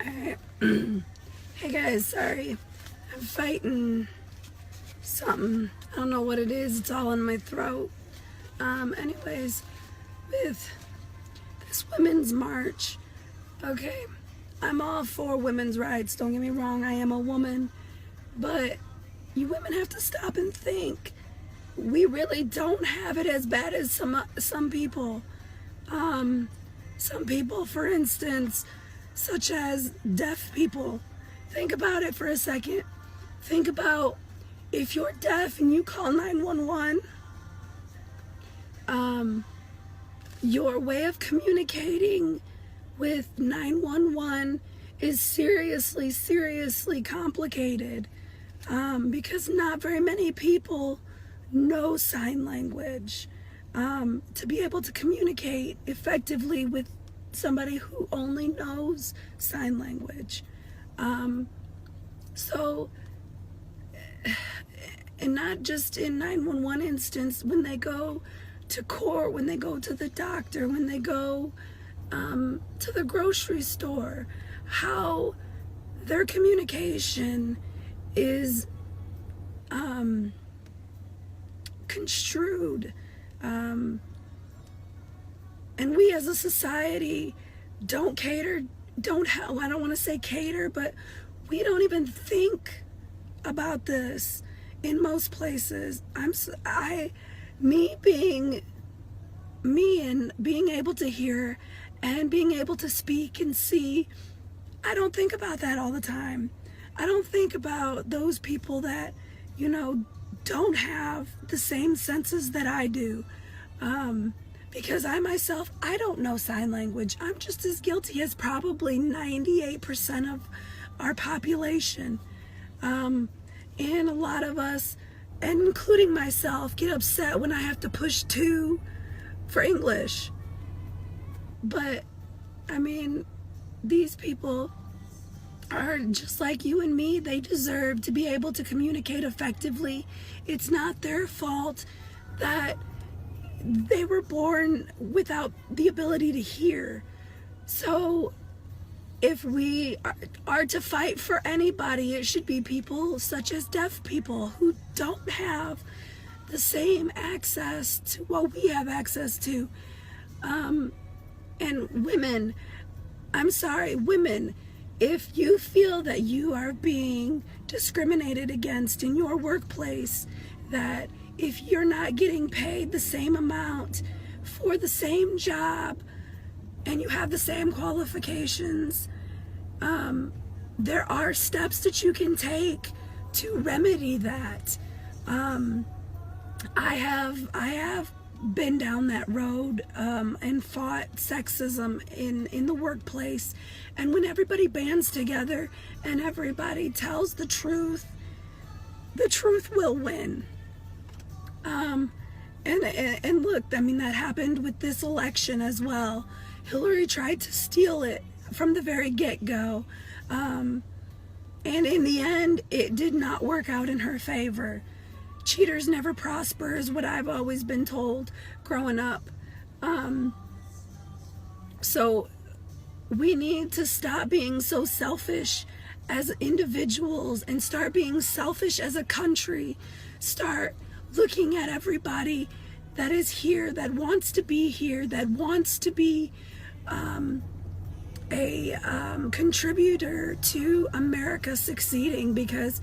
Alright. Hey guys, sorry. I'm fighting something. I don't know what it is. It's all in my throat. Anyways, with this women's march, okay, I'm all for women's rights. Don't get me wrong, I am a woman. But you women have to stop and think. We really don't have it as bad as some people. Some people, for instance, such as deaf people. Think about it for a second. Think about if you're deaf and you call 911, your way of communicating with 911 is seriously complicated, because not very many people know sign language to be able to communicate effectively with somebody who only knows sign language. So, and not just in 911 instance, when they go to court, when they go to the doctor, when they go to the grocery store, how their communication is construed. And we as a society don't cater, I don't want to say cater, but we don't even think about this in most places. Me being me and being able to hear and being able to speak and see, I don't think about that all the time. I don't think about those people that, don't have the same senses that I do. Because I myself, I don't know sign language. I'm just as guilty as probably 98% of our population. And a lot of us, and including myself, get upset when I have to push 2 for English. But, these people are just like you and me. They deserve to be able to communicate effectively. It's not their fault that they were born without the ability to hear. So if we are to fight for anybody, it should be people such as deaf people who don't have the same access to what we have access to. And women, I'm sorry, women, if you feel that you are being discriminated against in your workplace, that if you're not getting paid the same amount for the same job and you have the same qualifications, there are steps that you can take to remedy that. I have been down that road and fought sexism in the workplace, and when everybody bands together and everybody tells the truth will win. And look, that happened with this election as well. Hillary tried to steal it from the very get-go, and in the end it did not work out in her favor. Cheaters never prosper is what I've always been told growing up. So we need to stop being so selfish as individuals and start being selfish as a country. Start looking at everybody that is here, that wants to be here, that wants to be a contributor to America succeeding. Because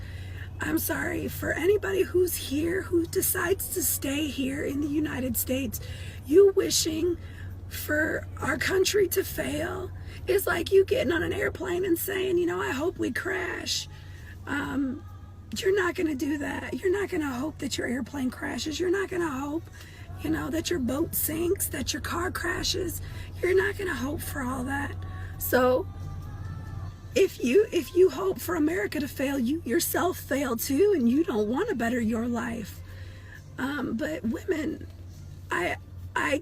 I'm sorry, for anybody who's here, who decides to stay here in the United States, you wishing for our country to fail is like you getting on an airplane and saying, I hope we crash. You're not going to do that. You're not going to hope that your airplane crashes. You're not going to hope, that your boat sinks, that your car crashes. You're not going to hope for all that. So if you hope for America to fail, you yourself fail too, and you don't want to better your life. But women, I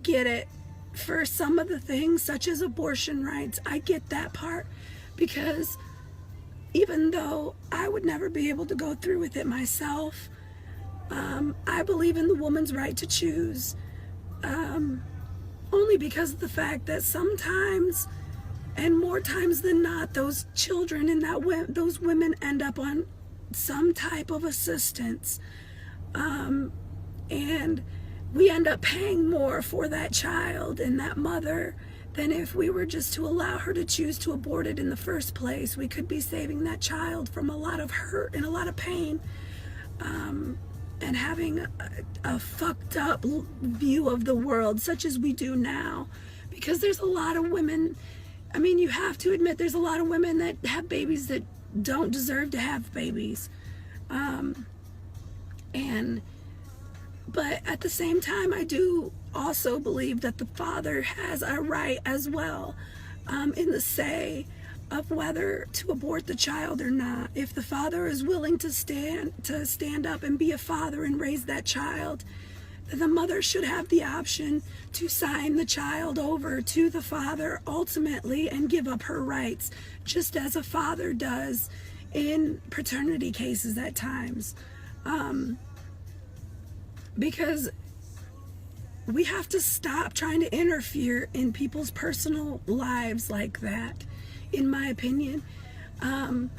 get it. For some of the things, such as abortion rights, I get that part, because even though I would never be able to go through with it myself, I believe in the woman's right to choose, only because of the fact that sometimes And more times than not, those children and those women end up on some type of assistance. And we end up paying more for that child and that mother than if we were just to allow her to choose to abort it in the first place. We could be saving that child from a lot of hurt and a lot of pain, and having a fucked up view of the world such as we do now. Because there's a lot of women, I mean, you have to admit there's a lot of women that have babies that don't deserve to have babies. But at the same time, I do also believe that the father has a right as well, in the say of whether to abort the child or not. If the father is willing to stand up and be a father and raise that child, then the mother should have the option to sign the child over to the father ultimately and give up her rights, just as a father does in paternity cases at times. Because we have to stop trying to interfere in people's personal lives like that, in my opinion. And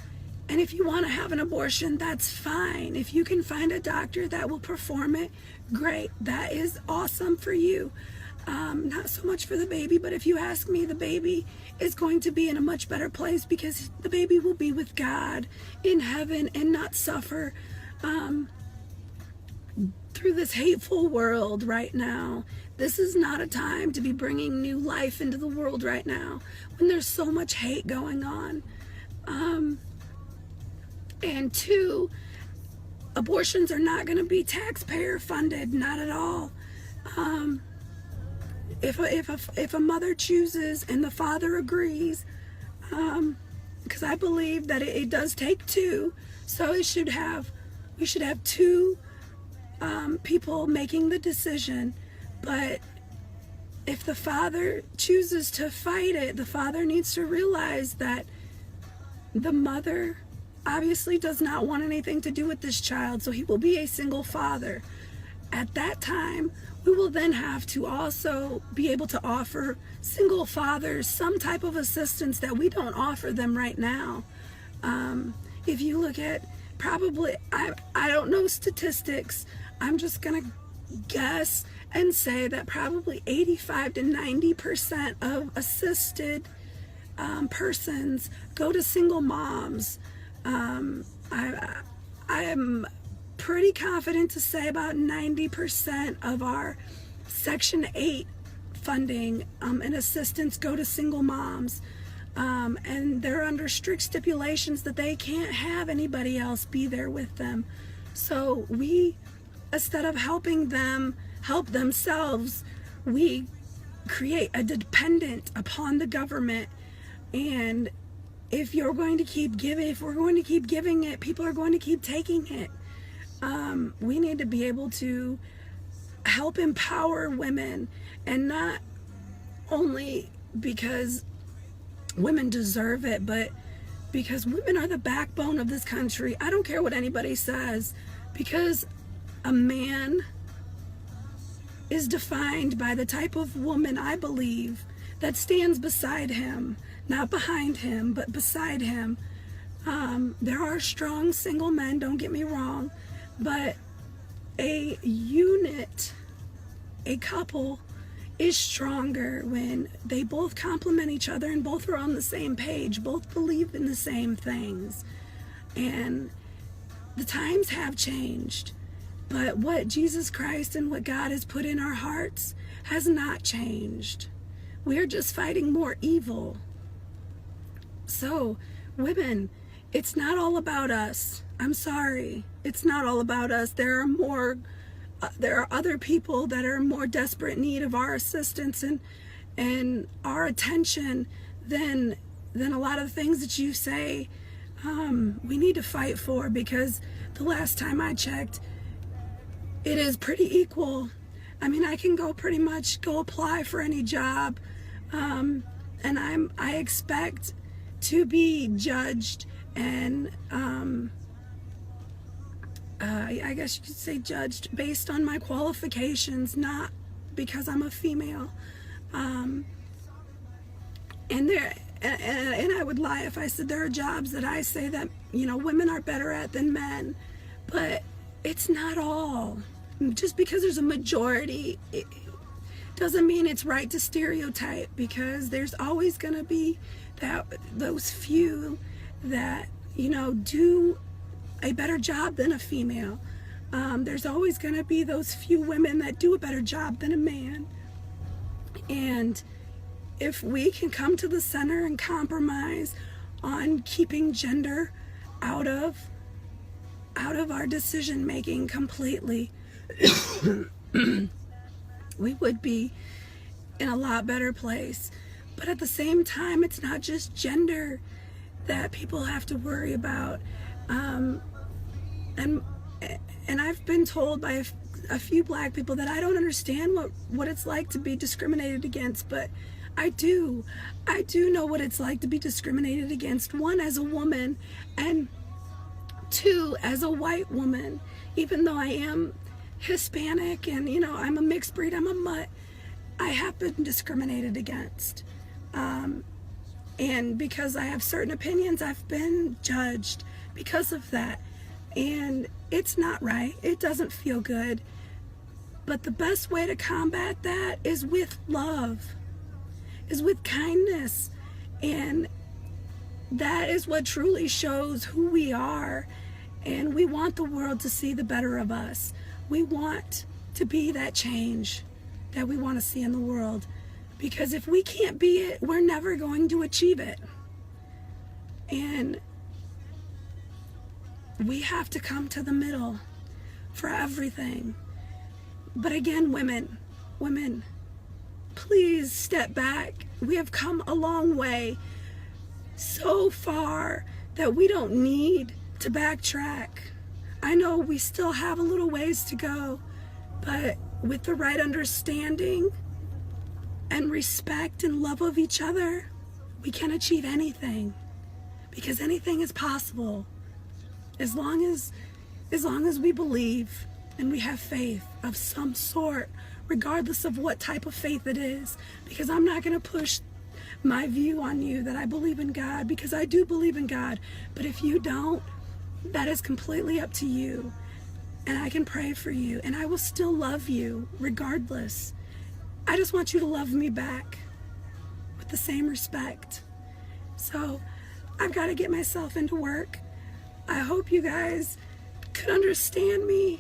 if you want to have an abortion, that's fine. If you can find a doctor that will perform it, great. That is awesome for you. Not so much for the baby, but if you ask me, the baby is going to be in a much better place because the baby will be with God in heaven and not suffer through this hateful world right now. This is not a time to be bringing new life into the world right now when there's so much hate going on. And two, abortions are not going to be taxpayer funded, not at all. If a mother chooses and the father agrees, because I believe that it does take two, so we should have two people making the decision. But if the father chooses to fight it, the father needs to realize that the mother obviously does not want anything to do with this child, so he will be a single father. At that time, we will then have to also be able to offer single fathers some type of assistance that we don't offer them right now. If you look at probably, I don't know statistics, I'm just gonna guess and say that probably 85 to 90% of assisted persons go to single moms. I am pretty confident to say about 90% of our Section 8 funding and assistance go to single moms. And they're under strict stipulations that they can't have anybody else be there with them. So we, instead of helping them help themselves, we create a dependent upon the government. And if we're going to keep giving it, people are going to keep taking it. We need to be able to help empower women, and not only because women deserve it, but because women are the backbone of this country. I don't care what anybody says, because a man is defined by the type of woman, I believe, that stands beside him, not behind him, but beside him. There are strong single men, don't get me wrong, but a unit, a couple, is stronger when they both complement each other and both are on the same page, both believe in the same things. And the times have changed, but what Jesus Christ and what God has put in our hearts has not changed. We're just fighting more evil. So, women, it's not all about us. I'm sorry. It's not all about us. There are other people that are in more desperate need of our assistance and our attention than a lot of the things that you say we need to fight for, because the last time I checked, it is pretty equal. I mean, I can pretty much go apply for any job, and I expect to be judged and I guess you could say judged based on my qualifications, not because I'm a female. And and I would lie if I said there are jobs that I say that, you know, women are better at than men. But it's not all. Just because there's a majority, it doesn't mean it's right to stereotype, because there's always going to be those few that, you know, do a better job than a female. There's always going to be those few women that do a better job than a man. And if we can come to the center and compromise on keeping gender out of our decision making completely, we would be in a lot better place. But at the same time, it's not just gender that people have to worry about. And I've been told by a few black people that I don't understand what it's like to be discriminated against, but I do know what it's like to be discriminated against. One, as a woman, and two, as a white woman. Even though I am Hispanic and, you know, I'm a mixed breed, I'm a mutt, I have been discriminated against. And because I have certain opinions, I've been judged because of that. And it's not right. It doesn't feel good. But the best way to combat that is with love, is with kindness. And that is what truly shows who we are. And we want the world to see the better of us. We want to be that change that we want to see in the world. Because if we can't be it, we're never going to achieve it. And we have to come to the middle for everything. But again, women, please step back. We have come a long way, so far that we don't need to backtrack. I know we still have a little ways to go, but with the right understanding and respect and love of each other, we can achieve anything, because anything is possible as long as we believe and we have faith of some sort, regardless of what type of faith it is. Because I'm not going to push my view on you that I believe in God, because I do believe in God. But if you don't, that is completely up to you. And I can pray for you, and I will still love you regardless. I just want you to love me back with the same respect. So I've got to get myself into work. I hope you guys could understand me.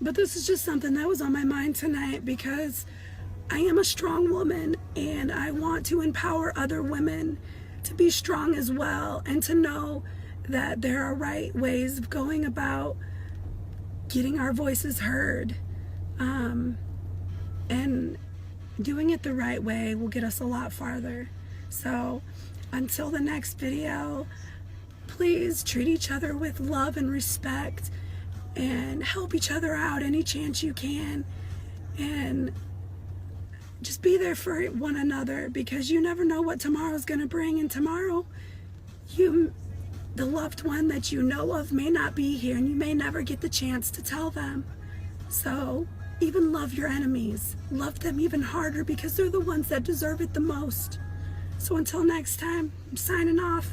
But this is just something that was on my mind tonight, because I am a strong woman and I want to empower other women to be strong as well, and to know that there are right ways of going about getting our voices heard. And doing it the right way will get us a lot farther. So until the next video, please treat each other with love and respect, and help each other out any chance you can, and just be there for one another, because you never know what tomorrow's going to bring. And tomorrow, the loved one that you know of may not be here, and you may never get the chance to tell them. So even love your enemies. Love them even harder, because they're the ones that deserve it the most. So until next time, I'm signing off.